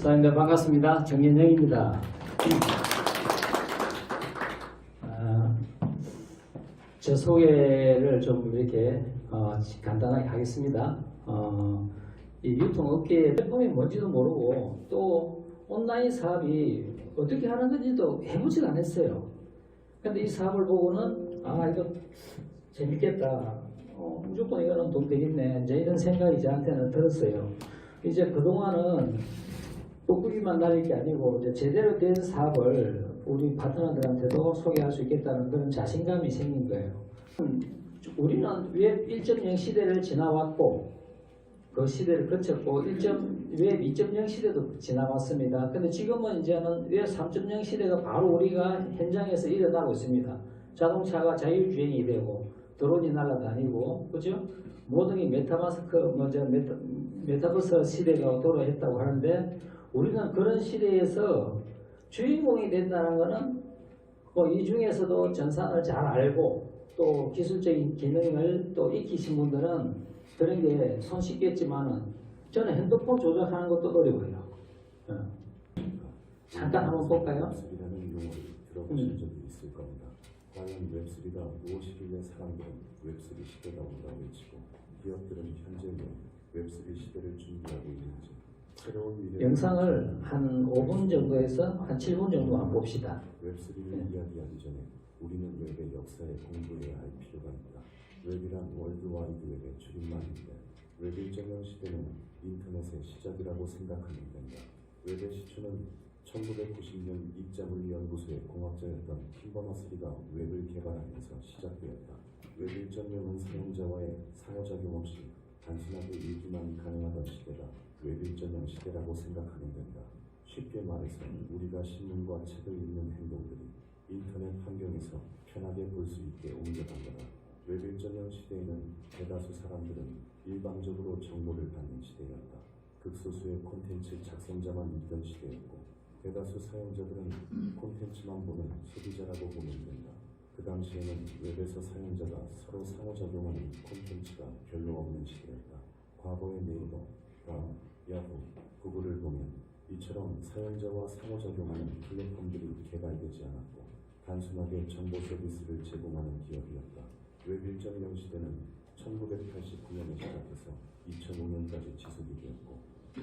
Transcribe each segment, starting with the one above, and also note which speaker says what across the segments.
Speaker 1: 사장님들 반갑습니다. 정연영입니다. 제 소개를 좀 이렇게 간단하게 하겠습니다. 이 유통업계의 플랫폼이 뭔지도 모르고 또 온라인 사업이 어떻게 하는 건지도 해보지도 않았어요. 근데 이 사업을 보고는 이거 재밌겠다. 무조건 이거는 돈 되겠네. 이제 이런 생각이 저한테는 들었어요. 이제 그동안은 꾹꾹이만 날릴 게 아니고 이제 제대로 된 사업을 우리 파트너들한테도 소개할 수 있겠다는 그런 자신감이 생긴 거예요. 우리는 웹 1.0 시대를 지나왔고 그 시대를 거쳤고 웹 2.0 시대도 지나왔습니다. 근데 지금은 이제는 웹 3.0 시대가 바로 우리가 현장에서 일어나고 있습니다. 자동차가 자율주행이 되고 드론이 날아다니고 그죠? 모든 게 메타버스 시대가 도래했다고 하는데 우리는 그런 시대에서 주인공이 된다는 것은 이 중에서도 전산을 잘 알고 또 기술적인 기능을 또 익히신 분들은 그런 게 손쉽겠지만은 저는 핸드폰 조작하는 것도 어려워요. 잠깐 한번 볼까요?
Speaker 2: 웹3라는 용어를 들어보신 적이 있을 겁니다. 과연 웹3가 무엇이길래 사람들은 웹3 시대가 온다고 외치고 기업들은 현재 웹3 시대를 준비하고 있는지 새로운 미래
Speaker 1: 영상을 한 5분 정도에서 한 7분 정도만 봅시다.
Speaker 2: 웹3를 이야기하기 전에 우리는 웹의 역사에 공부해야 할 필요가 있다. 웹이란 월드와이드 웹의 줄임말인데 웹 1.0 시대는 인터넷의 시작이라고 생각하면 된다. 웹의 시초는 1990년 입자물리 연구소의 공학자였던 팀 버너스리가 웹을 개발하면서 시작되었다. 웹 1.0은 사용자와의 상호작용 없이 단순하게 읽기만 가능하던 시대가 웹 1.0 시대라고 생각하면 된다. 쉽게 말해서 우리가 신문과 책을 읽는 행동들이 인터넷 환경에서 편하게 볼 수 있게 옮겨간 거다. 웹 1.0 시대에는 대다수 사람들은 일방적으로 정보를 받는 시대였다. 극소수의 콘텐츠 작성자만 있던 시대였고 대다수 사용자들은 콘텐츠만 보는 소비자라고 보면 된다. 그 당시에는 웹에서 사용자가 서로 상호작용하는 콘텐츠가 별로 없는 시대였다. 과거의 네이버, 브라운, 야후, 구글을 보면 이처럼 사용자와 상호작용하는 플랫폼들이 개발되지 않았고 단순하게 정보 서비스를 제공하는 기업이었다. 웹 1.0 시대는 1989년에 시작해서 2005년까지 지속이 되었고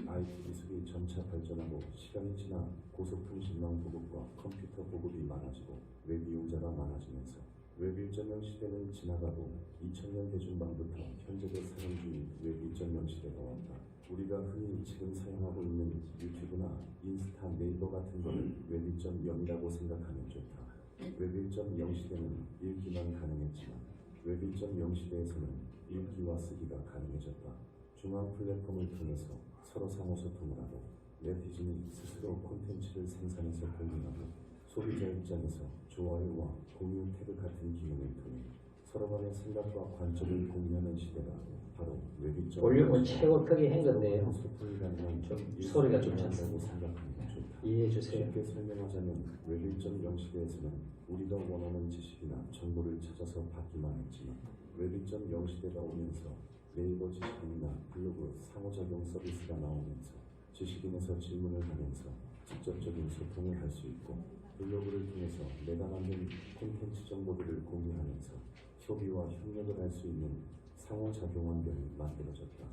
Speaker 2: IT 기술이 점차 발전하고 시간이 지나 고속통신망 보급과 컴퓨터 보급이 많아지고 웹 이용자가 많아지면서 웹 1.0 시대는 지나가고 2000년대 중반부터 현재도 사용 중인 웹 2.0 시대가 왔다. 우리가 흔히 지금 사용하고 있는 유튜브나 인스타, 네이버 같은 것을 웹 2.0이라고 생각하면 좋다. 웹 1.0 시대는 읽기만 가능했지만 웹 2.0 시대에서는 읽기와 쓰기가 가능해졌다. 중앙 플랫폼을 통해서 서로 상호소통을 하고 네티즌이 스스로 콘텐츠를 생산해서 공유하고 소비자 입장에서 좋아요와 공유 태그 같은 기능을 통해 서로 간의 생각과 관점을 공유하는 시대가 바로 웹 2.0
Speaker 1: 볼륨을 최고 크게 한 건데요.
Speaker 2: 소통이라는
Speaker 1: 좀 소리가 좀
Speaker 2: 작다고
Speaker 1: 작습니다.
Speaker 2: 생각하면 좋다.
Speaker 1: 이해해 주세요.
Speaker 2: 쉽게 설명하자면 웹 1.0 시대에서는 우리가 원하는 지식이나 정보를 찾아서 받기만 했지만 웹 2.0 시대가 오면서 네이버 지식인이나 블로그 상호작용 서비스가 나오면서 지식인에서 질문을 하면서 직접적인 소통을 할 수 있고 블로그를 통해서 내가 만든 콘텐츠 정보들을 공유하면서 소비와 협력을 할 수 있는 상호작용 환경이 만들어졌다.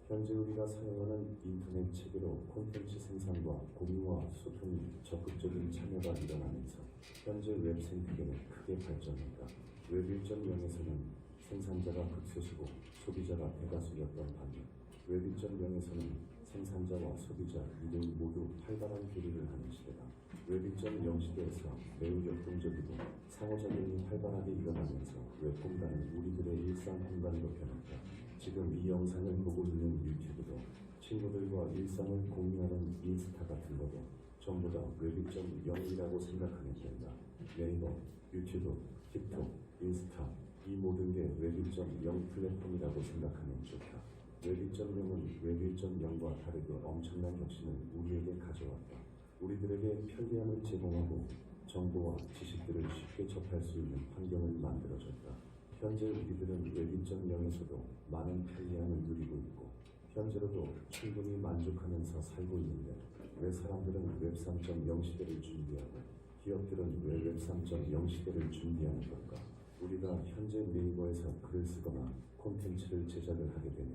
Speaker 2: 현재 우리가 사용하는 인터넷 체계로 콘텐츠 생산과 공유와 소통이 적극적인 참여가 일어나면서 현재 웹 생태계는 크게 발전했다. 웹 1.0에서는 생산자가 극소수고 소비자가 대다수였던 반면 웹 2.0에서는 생산자와 소비자 이들 모두 활발한 교류를 하는 시대다. 웹 2.0 시대에서 매우 역동적이고 상호작용이 활발하게 일어나면서 웹 공간은 우리들의 일상 공간으로 변했다. 지금 이 영상을 보고 있는 유튜브도 친구들과 일상을 공유하는 인스타 같은 것도 전부 다 웹 2.0이라고 생각하면 된다. 네이버, 유튜브, 틱톡, 인스타 이 모든 게 웹 2.0 플랫폼이라고 생각하면 좋다. 웹 2.0은 웹 1.0과 다르게 엄청난 혁신을 우리에게 가져왔다. 우리들에게 편리함을 제공하고 정보와 지식들을 쉽게 접할 수 있는 환경을 만들어줬다. 현재 우리들은 웹 2.0에서도 많은 편리함을 누리고 있고 현재로도 충분히 만족하면서 살고 있는데 왜 사람들은 웹 3.0 시대를 준비하고 기업들은 왜 웹 3.0 시대를 준비하는 걸까? 우리가 현재 네이버에서 글을 쓰거나 콘텐츠를 제작을 하게 되면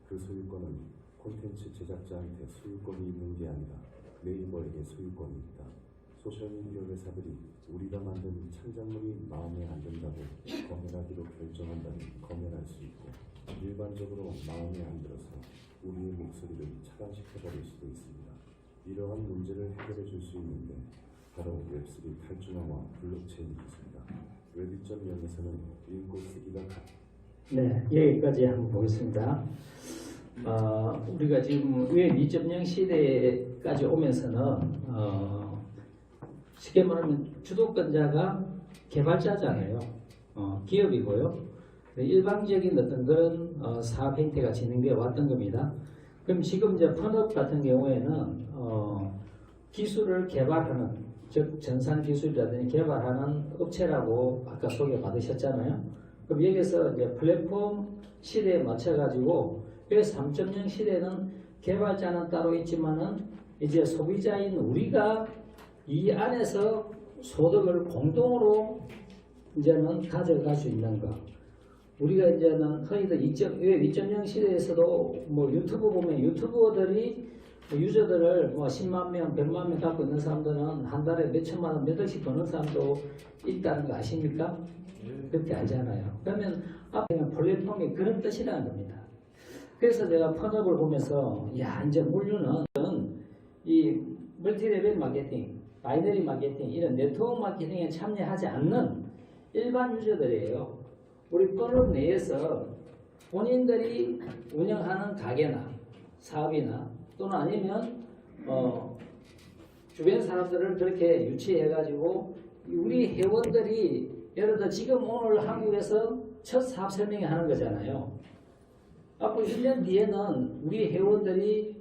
Speaker 2: 그 소유권은 콘텐츠 제작자한테 소유권이 있는 게 아니라 네이버에게 소유권이 있다. 소셜미디어 회사들이 우리가 만든 창작물이 마음에 안 든다고 검열하기로 결정한다면 검열할 수 있고, 일반적으로 마음에 안 들어서 우리의 목소리를 차단시켜버릴 수도 있습니다. 이러한 문제를 해결해 줄 수 있는 게 바로 웹3 탈중앙화 블록체인 기술이다. 웹 2.0에서는 읽고 쓰기가
Speaker 1: 네, 여기까지 한번 보겠습니다. 우리가 지금 웹 2.0 시대까지 오면서는 쉽게 말하면 주도권자가 개발자잖아요. 기업이고요. 일방적인 어떤 그런 사업 행태가 진행되어 왔던 겁니다. 그럼 지금 이제 펀업 같은 경우에는 기술을 개발하는, 즉 전산 기술이라든지 개발하는 업체라고 아까 소개 받으셨잖아요. 그럼 여기서 이제 플랫폼 시대에 맞춰가지고 웹 3.0 시대는 개발자는 따로 있지만은 이제 소비자인 우리가 이 안에서 소득을 공동으로 이제는 가져갈 수 있는 것. 우리가 이제는 흔히들 웹 2.0 시대에서도 뭐 유튜브 보면 유튜버들이 유저들을 뭐 10만 명, 100만 명 갖고 있는 사람들은 한 달에 몇 천만 원, 몇 억씩 버는 사람도 있다는 거 아십니까? 그렇게 알잖아요. 그러면 앞에 플랫폼이 그런 뜻이라는 겁니다. 그래서 제가 펀업을 보면서 야, 이제 물류는 이 멀티레벨 마케팅, 바이너리 마케팅, 이런 네트워크 마케팅에 참여하지 않는 일반 유저들이에요. 우리 펀업 내에서 본인들이 운영하는 가게나 사업이나 또는 아니면 주변 사람들을 그렇게 유치해가지고 우리 회원들이 예를 들어 지금 오늘 한국에서 첫 사업 설명회 하는 거잖아요. 앞으로 1년 뒤에는 우리 회원들이,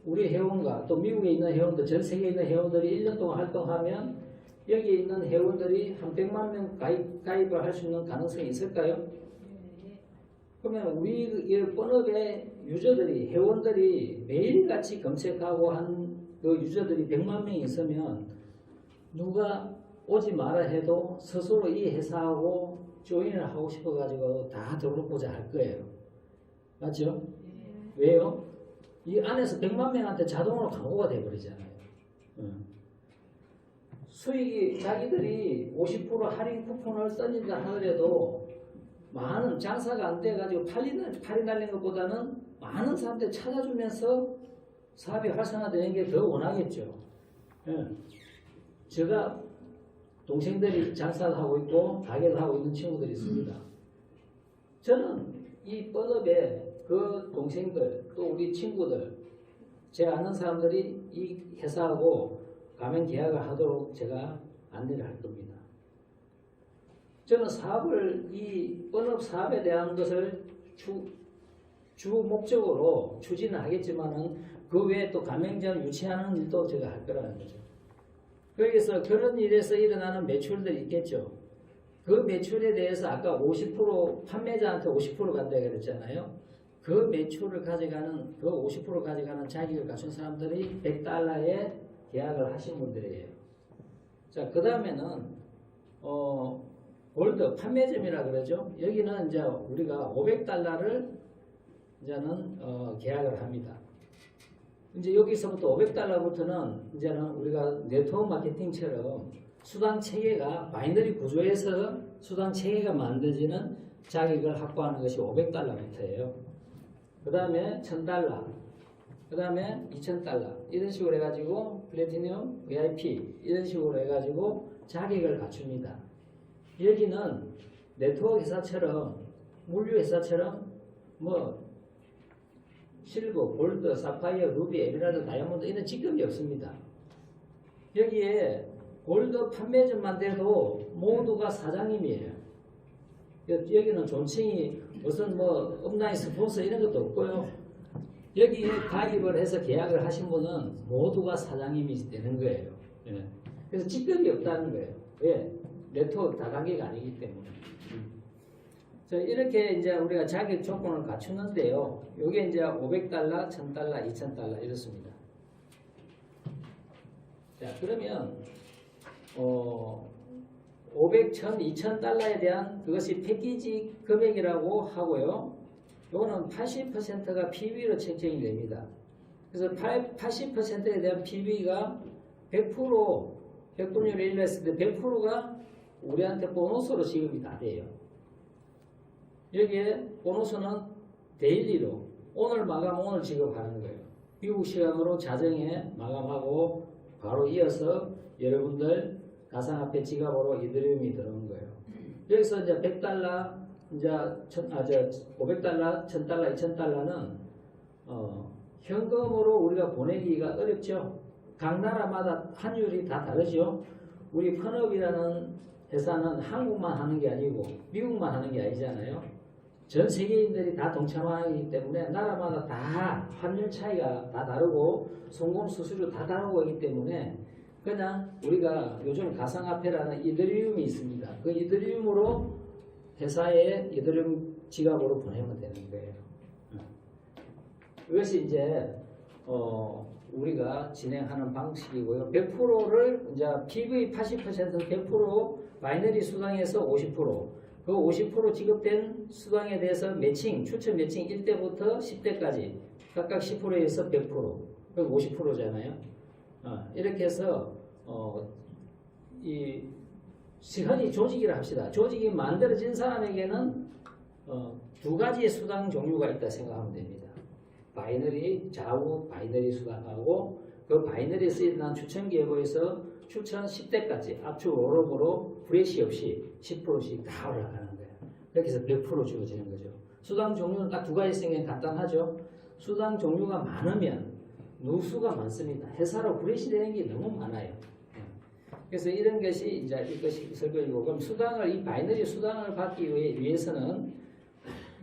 Speaker 1: 우리 회원과 또 미국에 있는 회원들, 전 세계에 있는 회원들이 1년 동안 활동하면 여기에 있는 회원들이 한 100만 명 가입을 할 수 있는 가능성이 있을까요? 그러면 우리 펀업의 유저들이, 회원들이 매일같이 검색하고 한 그 유저들이 100만 명이 있으면 누가 오지 마라 해도 스스로 이 회사하고 조인을 하고 싶어가지고 다 들어오고자 할 거예요. 맞죠? 왜요? 이 안에서 100만 명한테 자동으로 광고가 돼버리잖아요. 수익이 자기들이 50% 할인 쿠폰을 써진다 하더라도 많은 장사가 안 돼가지고 팔이 날린 것보다는 많은 사람들이 찾아주면서 사업이 활성화되는 게 더 원하겠죠. 제가 동생들이 장사를 하고 있고 가게를 하고 있는 친구들이 있습니다. 저는 이 펀업에 그 동생들 또 우리 친구들, 제가 아는 사람들이 이 회사하고 가맹 계약을 하도록 제가 안내를 할 겁니다. 저는 사업을, 이 펀업 사업에 대한 것을 주 목적으로 추진을 하겠지만은 그 외에 또 가맹점을 유치하는 일도 제가 할 거라는 거죠. 거기서 그런 일에서 일어나는 매출들이 있겠죠. 그 매출에 대해서 아까 50% 판매자한테 50% 간다고 그랬잖아요. 그 매출을 가져가는, 그 50% 가져가는 자격을 갖춘 사람들이 $100에 계약을 하신 분들이에요. 자, 그 다음에는 골드 판매점이라 그러죠. 여기는 이제 우리가 $500를 이제는 계약을 합니다. 이제 여기서부터 $500부터는 이제는 우리가 네트워크 마케팅처럼 수당 체계가 바이너리 구조에서 수당 체계가 만들어지는 자격을 확보하는 것이 $500부터예요. 그 다음에 $1000, 그 다음에 $2000 이런 식으로 해가지고 플래티넘, VIP 이런 식으로 해가지고 자격을 갖춥니다. 여기는 네트워크 회사처럼 물류 회사처럼 뭐 실버, 골드, 사파이어, 루비, 에메랄드, 다이아몬드 이런 직급이 없습니다. 여기에 골드 판매점만 돼도 모두가 사장님이에요. 여기는 존칭이 무슨 뭐 업라인 스폰서 이런 것도 없고요. 여기에 가입을 해서 계약을 하신 분은 모두가 사장님이 되는 거예요. 예. 그래서 직급이 없다는 거예요. 왜? 네트워크 다단계가 아니기 때문에. 이렇게 이제 우리가 자격 조건을 갖추는데요. 요게 이제 $500, $1000, $2000 이렇습니다. 자, 그러면 500, 1000, 2000달러에 대한 그것이 패키지 금액이라고 하고요. 이거는 80%가 PB로 책정이 됩니다. 그래서 80%에 대한 PB가 100% 백분율을 1로 했을 때 100%가 우리한테 보너스로 지급이 다 돼요. 여기에 보너스는 데일리로 오늘 마감 오늘 지급하는 거예요. 미국 시간으로 자정에 마감하고 바로 이어서 여러분들 가상화폐 지갑으로 이더리움이 들어오는 거예요. 여기서 이제 100달러, 이제 500달러, 1000달러, 2000달러는 현금으로 우리가 보내기가 어렵죠. 각 나라마다 환율이 다 다르죠. 우리 펀업이라는 회사는 한국만 하는 게 아니고 미국만 하는 게 아니잖아요. 전 세계인들이 다 동참하기 때문에 나라마다 다 환율 차이가 다 다르고 송금 수수료 다 다르고 하기 때문에 그냥 우리가 요즘 가상화폐라는 이더리움이 있습니다. 그 이더리움으로 회사에 이더리움 지갑으로 보내면 되는 거예요. 이것이 이제 우리가 진행하는 방식이고요. 100%를 이제 PV 80%는 100% 바이너리 수당에서 50%, 그 50% 지급된 수당에 대해서 매칭, 추천 매칭 1대부터 10대까지 각각 10%에서 100%, 그리고 50%잖아요. 이렇게 해서 이 흔히 조직이라 합시다. 조직이 만들어진 사람에게는 두 가지의 수당 종류가 있다 생각하면 됩니다. 바이너리, 좌우 바이너리 수당하고 그 바이너리에서 일어난 추천 계보에서 추천 10대까지 압축 오름으로 브레시 없이 10%씩 다 올라가는 거예요. 그렇게 해서 100% 주어지는 거죠. 수당 종류는 딱 두 가지 생긴 간단하죠. 수당 종류가 많으면 누수가 많습니다. 회사로 브레시 되는 게 너무 많아요. 그래서 이런 것이 이제 이것이 있을 것이고, 그럼 수당을, 이 바이너리 수당을 받기 위해서는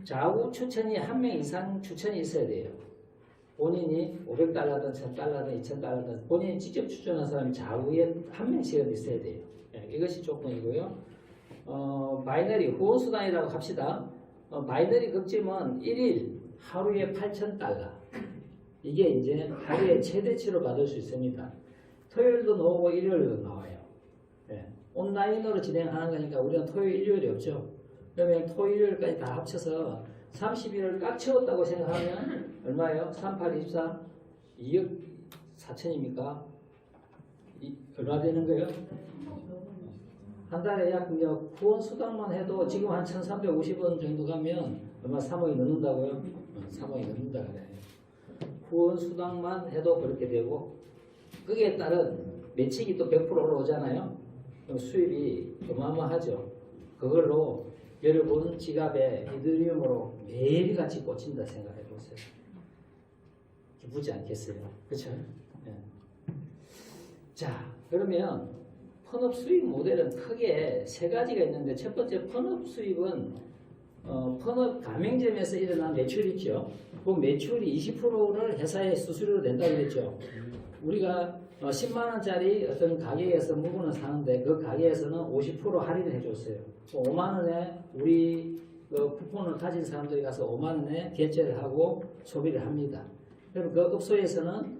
Speaker 1: 좌우 추천이 한 명 이상 추천이 있어야 돼요. 본인이 500달러든 1000달러든 2000달러든 본인이 직접 추천한 사람이 좌우에 한 명씩은 있어야 돼요. 이것이 조건이고요. 바이너리 후원수당이라고 합시다. 바이너리 급짐은 1일 하루에 8,000달러. 이게 이제 하루에 최대치로 받을 수 있습니다. 토요일도 나오고 일요일도 나와요. 온라인으로 진행하는 거니까 우리는 토요일, 일요일이 없죠. 그러면 토요일까지 다 합쳐서 30일을 꽉 채웠다고 생각하면 얼마예요? 38, 24, 2억 4천입니까? 얼마 되는 거예요? 한 달에 약 후원 수당만 해도 지금 한 1,350원 정도 가면 얼마 3억이 넘는다고요? 3억이 넘는다 그래요. 후원 수당만 해도 그렇게 되고 거기에 따른 매칭이 또 100% 올라오잖아요. 그럼 수입이 어마어마하죠. 그걸로 여러분 지갑에 이더리움으로 매일같이 꽂힌다 생각해 보세요. 기쁘지 않겠어요? 그렇죠? 네. 자, 그러면 펀업 수입 모델은 크게 세 가지가 있는데, 첫 번째 펀업 수입은 펀업 가맹점에서 일어난 매출 있죠. 그 매출이 20%를 회사에 수수료로 낸다고 그랬죠. 우리가 10만원짜리 어떤 가게에서 물건을 사는데 그 가게에서는 50% 할인을 해줬어요. 5만원에 우리 쿠폰을 가진 사람들이 가서 5만원에 결제를 하고 소비를 합니다. 그럼 그 업소에서는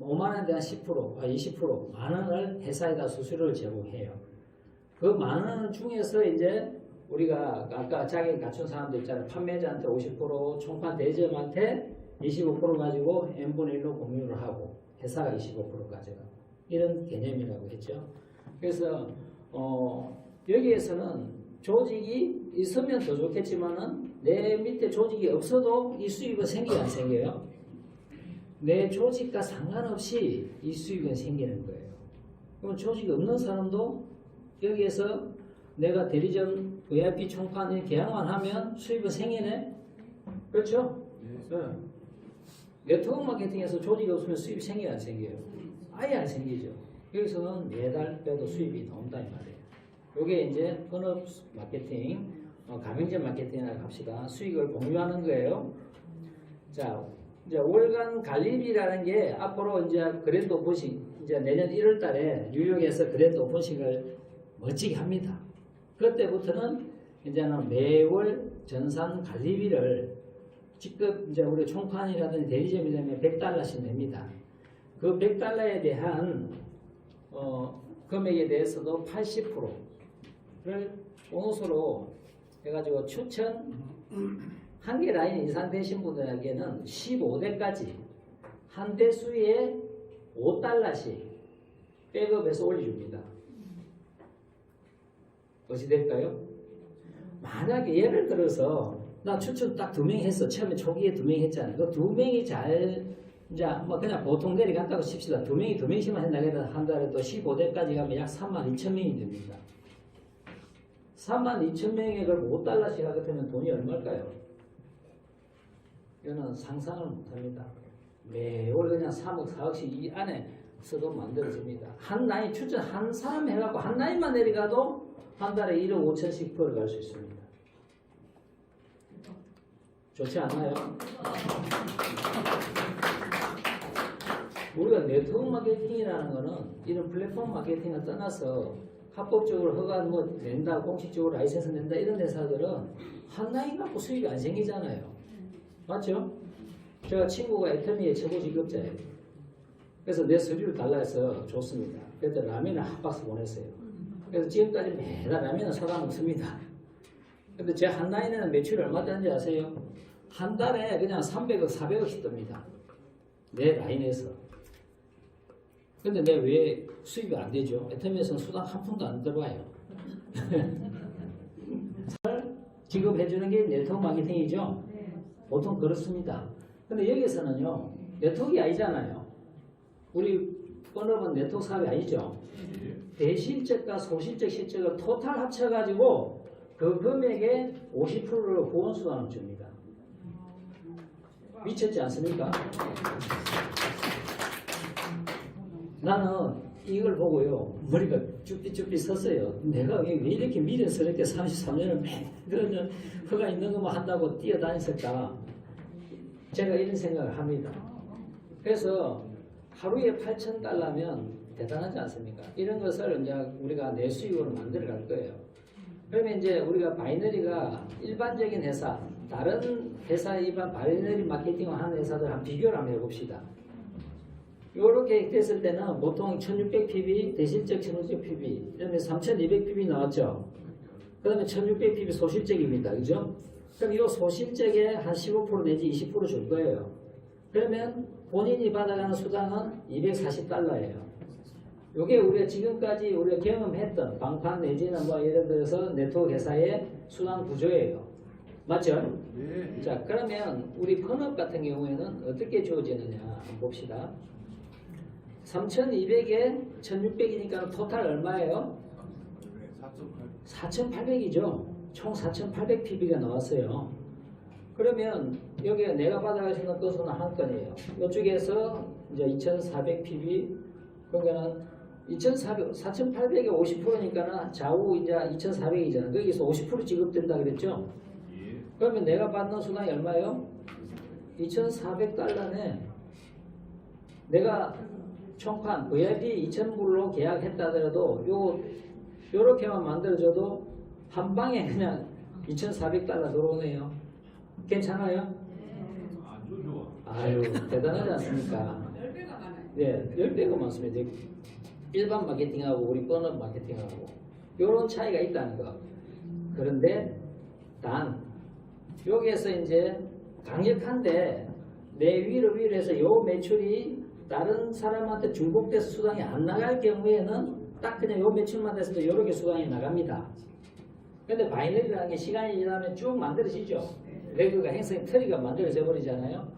Speaker 1: 5만원에 대한 20% 만원을 회사에다 수수료를 제공해요. 그 만원 중에서 이제 우리가 아까 자격이 갖춘 사람들 있잖아요. 판매자한테 50%, 총판 대점한테 25% 가지고 n분의 1로 공유를 하고 회사가 25% 가져가. 이런 개념이라고 했죠. 그래서 여기에서는 조직이 있으면 더 좋겠지만은 내 밑에 조직이 없어도 이 수입은 생겨요, 안 생겨요? 내 조직과 상관없이 이 수입은 생기는 거예요. 그럼 조직이 없는 사람도 여기에서 내가 대리점 VIP 총판에 계약만 하면 수입은 생기네? 그렇죠? 네. 네트워크 마케팅에서 조직이 없으면 수입이 생겨요, 안 생겨요? 아예 안 생기죠. 여기서는 매달 빼도 수입이 나온다 이 말이에요. 이게 이제 펀업 마케팅, 가맹점 마케팅이라고 합시다. 수익을 공유하는 거예요. 자, 이제 월간 관리비라는 게 앞으로 이제 그랜드 오픈식, 이제 내년 1월 달에 뉴욕에서 그랜드 오픈식을 멋지게 합니다. 그때부터는 이제는 매월 전산 관리비를 직접 이제 우리 총판이라든지 대리점이 되면 $100씩 냅니다. 그 $100에 대한 금액에 대해서도 80%를 보너스로 해가지고 추천 한 개 라인 이상 되신 분들에게는 15대까지 한 대수에 $5씩 백업해서 올려줍니다. 어찌 될까요? 만약에 예를 들어서 나 추천 딱 2명 했어. 처음에 초기에 2명 했잖아요. 그 2명이 잘 이제 뭐 그냥 보통 내려간다고 칩시다. 2명씩만 한다고 한 달에 또 15대까지 가면 약 32,000명이 됩니다. 32,000명에 그걸 $5씩 하게 되면 돈이 얼마일까요? 이거는 상상을 못합니다. 매월 그냥 3억, 4억씩 이 안에 써도 만들어집니다. 한 라인 추천 한 사람 해갖고 한 라인만 내려가도 한 달에 1억 5천씩 벌어갈 수 있습니다. 좋지 않나요? 우리가 네트워크 마케팅이라는 거는 이런 플랫폼 마케팅을 떠나서 합법적으로 허가 뭐 낸다, 공식적으로 라이센스 낸다 이런 회사들은 한 라인 갖고 수익이 안 생기잖아요. 맞죠? 제가 친구가 애터미의 최고 직급자예요. 그래서 내 서류를 달라 해서 줬습니다. 그때 라면을 한 박스 보냈어요. 그래서 지금까지 매달 라면을 사다 먹습니다. 근데 제 한 라인에는 매출이 얼마 되는지 아세요? 한 달에 그냥 300억, 400억씩 뜹니다. 내 라인에서. 근데 내가 왜 수입이 안 되죠? 애터미에서는 수당 한 푼도 안 들어와요. 지급해주는 게 네트워크 마케팅이죠? 보통 그렇습니다. 근데 여기서는요, 네트워크가 아니잖아요. 우리 본업은 네트워크 사업이 아니죠. 대실적과 소실적 실적을 토탈 합쳐가지고 그 금액의 50%를 후원수당을 줍니다. 미쳤지 않습니까? 나는 이걸 보고요, 머리가 쭈삣쭈삣 섰어요. 내가 왜 이렇게 미련스럽게 33년을 매년 허가 있는 것만 한다고 뛰어다녔을까? 제가 이런 생각을 합니다. 그래서 하루에 $8,000면 대단하지 않습니까? 이런 것을 이제 우리가 내 수익으로 만들어 갈 거예요. 그러면 이제 우리가 바이너리가 일반적인 회사, 다른 회사 일반 바이너리 마케팅을 하는 회사들 한 비교를 한번 해봅시다. 이렇게 됐을 때는 보통 1600pb, 대실적 1600pb, 그다음에 3200pb 나왔죠. 그 다음에 1600pb 소실적입니다. 그죠? 그럼 이 소실적에 한 15% 내지 20% 줄 거예요. 그러면 본인이 받아가는 수당은 $240예요. 이게 우리가 지금까지 우리가 경험했던 방판 내지는 뭐 예를 들어서 네트워크 회사의 수당 구조예요. 맞죠?
Speaker 3: 네.
Speaker 1: 자, 그러면 우리 펀업 같은 경우에는 어떻게 주어지느냐 한번 봅시다. 3,200에 1,600이니까 토탈 얼마예요? 4,800이죠. 총 4,800pb가 나왔어요. 그러면 여기 내가 받아갈 수 있는 건수는 한 건이에요. 이쪽에서 이제 2,400pb, 그러니까는 4,800에 50%니까는 좌우 이제 2,400이잖아. 거기서 50% 지급된다 그랬죠? 그러면 내가 받는 수당이 얼마예요? $2,400네. 내가 총판 VIP 2,000불로 계약했다 하더라도 요렇게만 만들어줘도 한 방에 그냥 $2,400 들어오네요. 괜찮아요? 아유, 대단하지 않습니까?
Speaker 4: 10배가 많아요.
Speaker 1: 네, 10배가 많습니다. 일반 마케팅하고 우리 펀업 마케팅하고 요런 차이가 있다는 거. 그런데 단 여기에서 이제 강력한데 내 위로 해서 요 매출이 다른 사람한테 중복돼서 수당이 안 나갈 경우에는 딱 그냥 요 매출만 돼서도 이렇게 수당이 나갑니다. 근데 바이너리라는 게 시간이 지나면 쭉 만들어지죠. 레그가 행성의 트리가 만들어져 버리잖아요.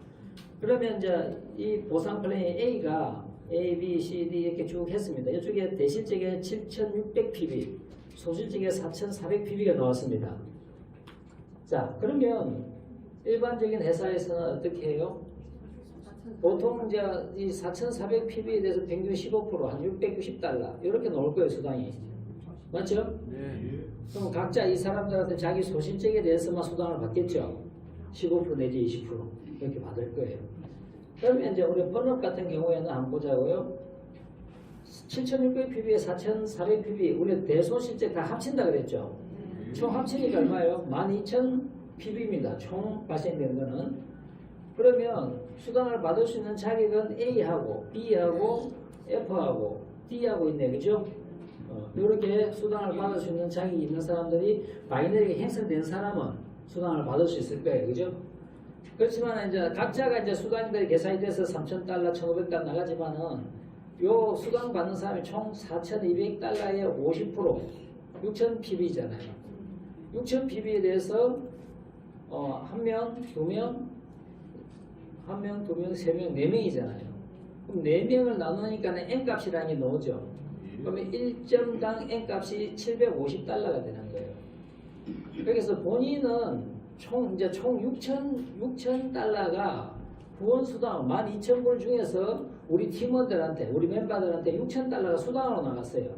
Speaker 1: 그러면 이제 이 보상 플랜이 A가 A, B, C, D 이렇게 쭉 했습니다. 이쪽에 대실적에 7,600pb, 소실적에 4,400pb가 나왔습니다. 자, 그러면 일반적인 회사에서는 어떻게 해요? 보통 이제 이 4,400pb에 대해서 평균 15%, 한 $660 이렇게 나올 거예요, 수당이. 맞죠?
Speaker 3: 네.
Speaker 1: 그럼 각자 이 사람들한테 자기 소실적에 대해서만 수당을 받겠죠. 15% 내지 20% 이렇게 받을 거예요. 그러면 이제 우리 펀업 같은 경우에는 한번 보자고요. 7,600pb에 4,400pb 우리 대소실적 다 합친다 그랬죠. 총 합치니까 얼마예요? 12,000pb입니다. 총 발생되는 거는. 그러면 수당을 받을 수 있는 자격은 A하고 B하고 F하고 D하고 있네, 그죠? 이렇게 수당을 받을 수 있는 자격이 있는 사람들이 바이너리가 형성된 사람은 수당을 받을 수 있을 거예요, 그죠? 그렇지만 이제 각자가 이제 수당들이 계산이 돼서 3,000달러, 1,500달러 나가지만은 요 수당 받는 사람이 총 4,200달러의 50%, 6,000PB잖아요. 6,000PB에 대해서 한 명, 두 명, 한 명, 두 명, 세 명, 네 명이잖아요. 그럼 네 명을 나누니까 N값이라는 게 나오죠. 그러면 1점당 N값이 750달러가 되는 거예요. 그래서 본인은 총 6,000달러가 후원수당 12,000불 중에서 우리 팀원들한테, 우리 멤버들한테 6,000달러가 수당으로 나갔어요.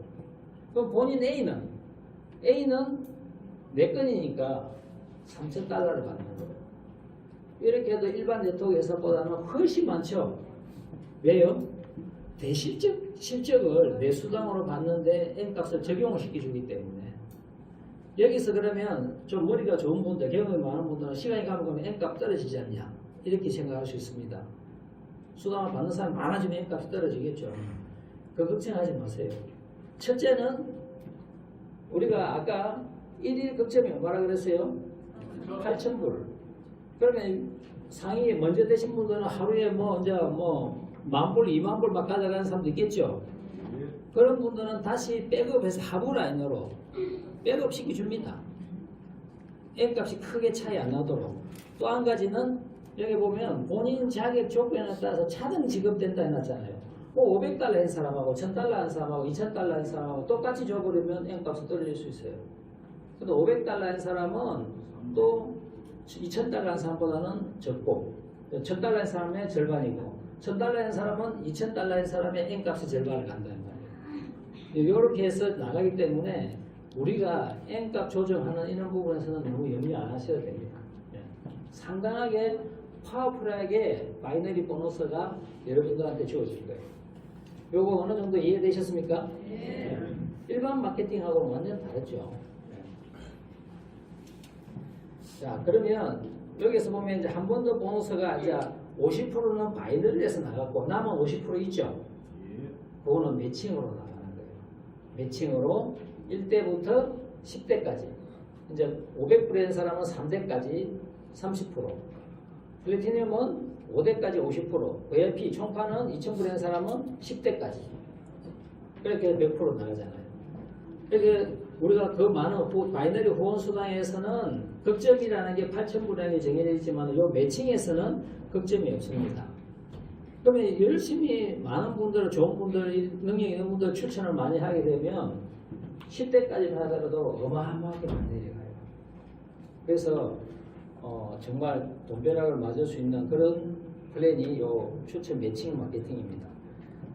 Speaker 1: 그럼 본인 A는 내 건이니까 3,000달러를 받는 거예요. 이렇게 해도 일반 네트워크 회사보다는 훨씬 많죠. 왜요? 실적을 내 수당으로 받는데 N값을 적용을 시켜주기 때문에. 여기서 그러면 좀 머리가 좋은 분들, 경험이 많은 분들은 시간이 가면 N값 떨어지지 않냐, 이렇게 생각할 수 있습니다. 수당을 받는 사람이 많아지면 N값이 떨어지겠죠. 그 걱정하지 마세요. 첫째는 우리가 아까 1일 극점이 얼마나 그랬어요? 8,000불. 그러면 상위 먼저 되신 분들은 하루에 이제 10,000불, 20,000불 막 가져가는 사람도 있겠죠. 그런 분들은 다시 백업해서 하부 라인으로 백업 시켜줍니다. N값이 크게 차이 안 나도록. 또 한 가지는 여기 보면 본인 자격 조건에 따라서 차등 지급된다 해놨잖아요. 500달러 한 사람하고 1,000달러 한 사람하고 2,000달러 한 사람하고 똑같이 줘버리면 N값이 떨어질 수 있어요. 근데 500달러 한 사람은 또 2,000달러 한 사람보다는 적고, 1,000달러 한 사람의 절반이고, 1,000달러 한 사람은 2,000달러 한 사람의 N값의 절반을 간다는 말이에요. 이렇게 해서 나가기 때문에 우리가 N값 조정하는 이런 부분에서는 너무 염려 안 하셔도 됩니다. 상당하게 파워풀하게 바이너리 보너스가 여러분들한테 주어질 거예요. 요거 어느 정도 이해되셨습니까? 네. 일반 마케팅하고는 완전 다르죠. 자, 그러면 여기서 보면 이제 한 번 더 보너스가 이제 50%는 바이너리에서 나갔고 남은 50% 있죠? 그거는 매칭으로 나가는 거예요. 매칭으로 1대부터 10대까지. 이제 500불의 사람은 3대까지 30%. 플래티늄은 5대까지 50%. VIP 총판은 2,000불의 사람은 10대까지. 그렇게 몇 프로 나가잖아요. 그러니까 우리가 그 많은 바이너리 후원 수당에서는 극점이라는 게 8,000불이라는 게 정해져 있지만 이 매칭에서는 극점이 없습니다. 그러면 열심히 많은 분들, 좋은 분들, 능력 있는 분들 추천을 많이 하게 되면 10대까지 하더라도 어마어마하게 많이 내려가요. 그래서 정말 돈벼락을 맞을 수 있는 그런 플랜이 요 추천 매칭 마케팅입니다.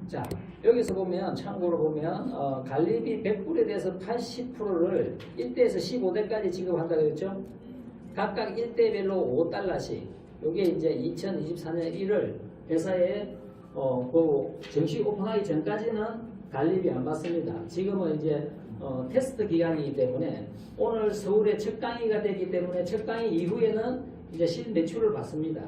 Speaker 1: 자, 여기서 보면 참고로 보면 관리비 100불에 대해서 80%를 1대에서 15대까지 지급한다 그랬죠? 각각 1대별로 5달러씩. 요게 이제 2024년 1월 회사에 그 정식 오픈하기 전까지는 관리비 안 받습니다. 지금은 이제 테스트 기간이기 때문에 오늘 서울에 첫 강의가 되기 때문에 첫 강의 이후에는 이제 실매출을 받습니다.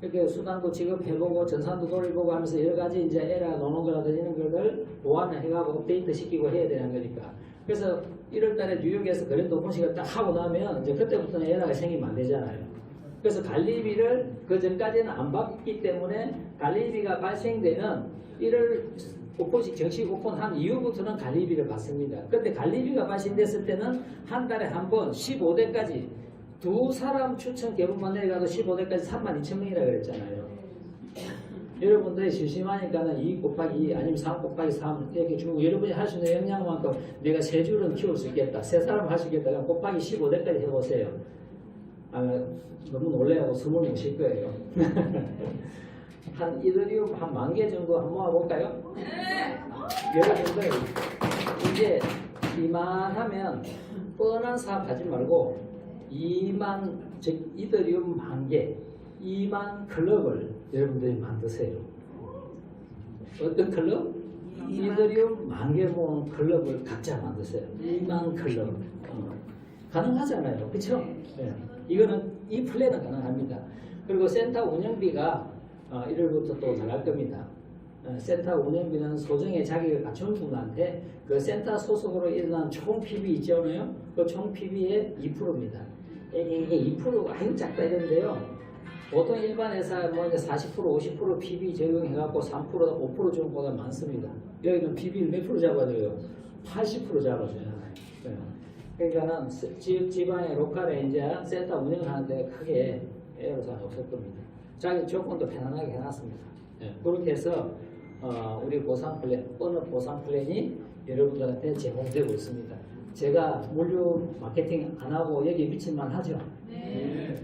Speaker 1: 이렇게 수당도 지급해보고 전산도 돌려보고 하면서 여러 가지 이제 에러 노는 거라든지 이런 것들 보완을 해가고 업데이트 시키고 해야 되는 거니까. 그래서 1월 달에 뉴욕에서 그랜드 오픈식을 딱 하고 나면 이제 그때부터는 에러가 생기면 안 되잖아요. 그래서 관리비를 그 전까지는 안 받기 때문에 관리비가 발생되면 1월 오픈식 정식 오픈한 이후부터는 관리비를 받습니다. 그런데 관리비가 발생됐을 때는 한 달에 한 번 15대까지 두 사람 추천 개분만 내려가도 15대까지 32,000명이라고 그랬잖아요. 여러분들이 심심하니까는 2 곱하기 2 아니면 3 곱하기 3 이렇게 주고 여러분이 할 수 있는 역량만큼 내가 3줄은 키울 수 있겠다. 3사람 할 수 있겠다. 그럼 곱하기 15대까지 해보세요. 너무 놀래하고 숨을 못 쉴 거예요. 한 이더리움 한 10,000개 정도 한번 모아볼까요? 여러분들 이제 이만하면 뻔한 사업 하지 말고 2만 즉 이더리움 10,000개 2만 클럽을 여러분들이 만드세요. 어떤 클럽? 이더리움 10,000개 모은 클럽을 각자 만드세요. 2만 클럽. 가능하잖아요. 그렇죠? 네. 이거는 이 플랜은 가능합니다. 그리고 센터 운영비가 1월부터 또 나갈 겁니다. 센터 운영비는 소정의 자격을 갖춘 분한테 그 센터 소속으로 일어난 총 PB 있잖아요. 그 총 PB의 2%입니다. 이게 2% 아유 작다 이런데요. 보통 일반 회사 뭐 이제 40% 50% PB 적용해갖고 3% 5% 주는 보다 많습니다. 여기는 PB를 몇 프로 잡아줘요? 80% 잡아줘요. 그러니까는 지방의 로컬에 이제 센터 운영하는데 크게 애로사항이 없을 겁니다. 자기 조건도 편안하게 해놨습니다. 그렇게 해서 우리 보상 플랜, 어느 보상 플랜이 여러분들한테 제공되고 있습니다. 제가 물류 마케팅 안 하고 여기 미칠만 하죠?
Speaker 3: 네.